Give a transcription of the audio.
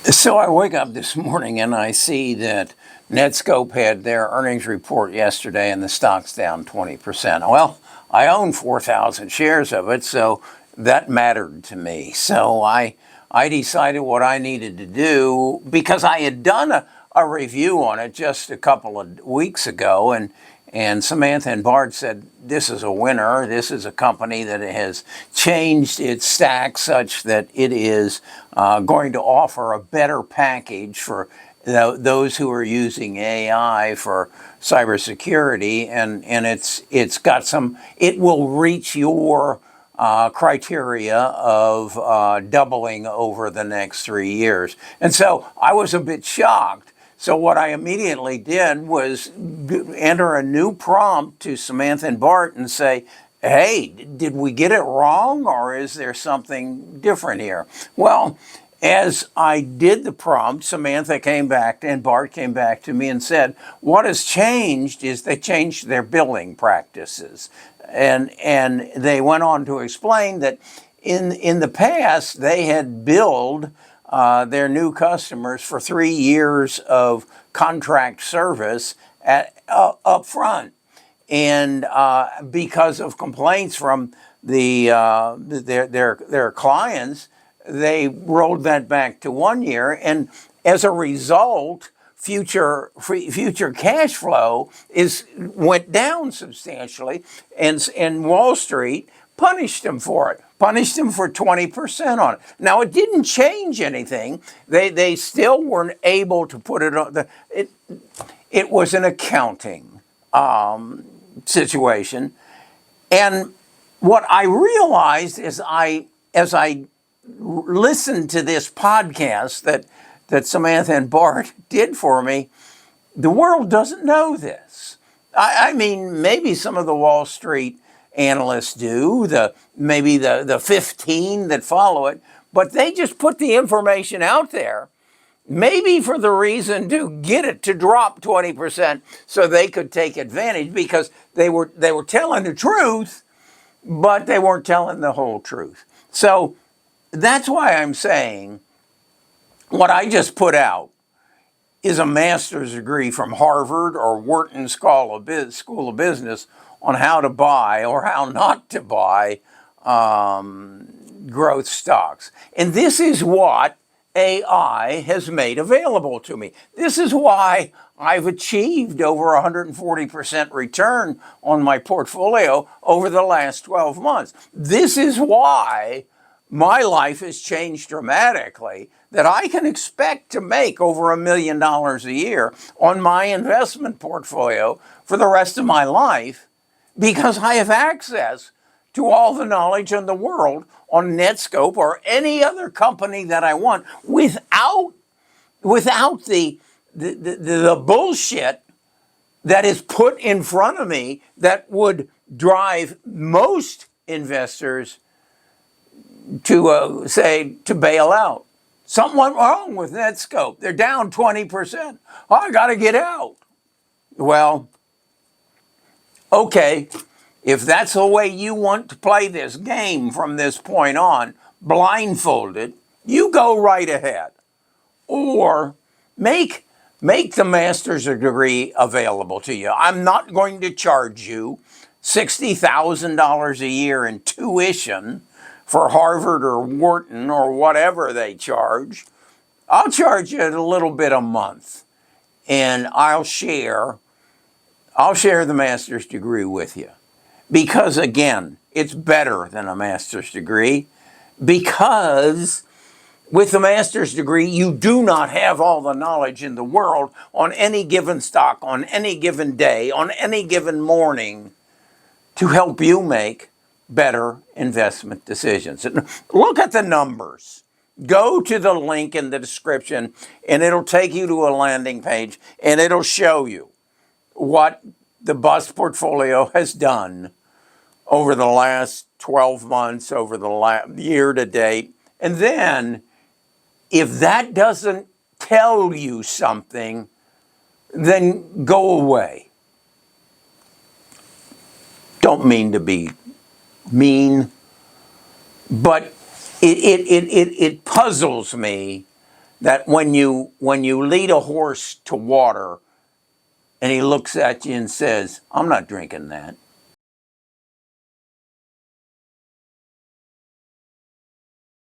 So I wake up this morning and I see that Netscope had their earnings report yesterday and the stock's down 20%. Well, I own 4,000 shares of it, so that mattered to me. So I decided what I needed to do because I had done a review on it just a couple of weeks ago, and Samantha and Bart said, this is a winner. This is a company that has changed its stack such that it is going to offer a better package for those who are using AI for cybersecurity. And it's got some, it will reach your criteria of doubling over the next 3 years. And so I was a bit shocked. So what I immediately did was enter a new prompt to Samantha and Bart and say, hey, did we get it wrong or is there something different here? Well, as I did the prompt, Samantha came back and Bart came back to me and said, what has changed is they changed their billing practices. And they went on to explain that in the past, they had billed their new customers for 3 years of contract service up front. And because of complaints from their clients, they rolled that back to 1 year. And as a result, future cash flow went down substantially, and Wall Street punished them for it. Punished them for 20% on it. Now it didn't change anything. They still weren't able to put it on. It was an accounting situation, and what I realized is as I listened to this podcast that Samantha and Bart did for me, the world doesn't know this. I mean, maybe some of the Wall Street analysts do, maybe the 15 that follow it, but they just put the information out there, maybe for the reason to get it to drop 20% so they could take advantage because they were telling the truth, but they weren't telling the whole truth. So that's why I'm saying what I just put out is a master's degree from Harvard or Wharton School of Business on how to buy or how not to buy growth stocks. And this is what AI has made available to me. This is why I've achieved over 140% return on my portfolio over the last 12 months. This is why my life has changed dramatically, that I can expect to make over $1 million a year on my investment portfolio for the rest of my life because I have access to all the knowledge in the world on Netscope or any other company that I want without the bullshit that is put in front of me that would drive most investors to to bail out. Something went wrong with Netscope. They're down 20%. Oh, I got to get out. Well, okay, if that's the way you want to play this game from this point on, blindfolded, you go right ahead. Or make the master's degree available to you. I'm not going to charge you $60,000 a year in tuition for Harvard or Wharton or whatever they charge. I'll charge you a little bit a month, and I'll share the master's degree with you. Because again, it's better than a master's degree, because with the master's degree, you do not have all the knowledge in the world on any given stock, on any given day, on any given morning to help you make better investment decisions. Look at the numbers. Go to the link in the description and it'll take you to a landing page and it'll show you what the bust portfolio has done over the last 12 months, over the year to date. And then if that doesn't tell you something, then go away. Don't mean to be mean, but it puzzles me that when you lead a horse to water and he looks at you and says, "I'm not drinking that,"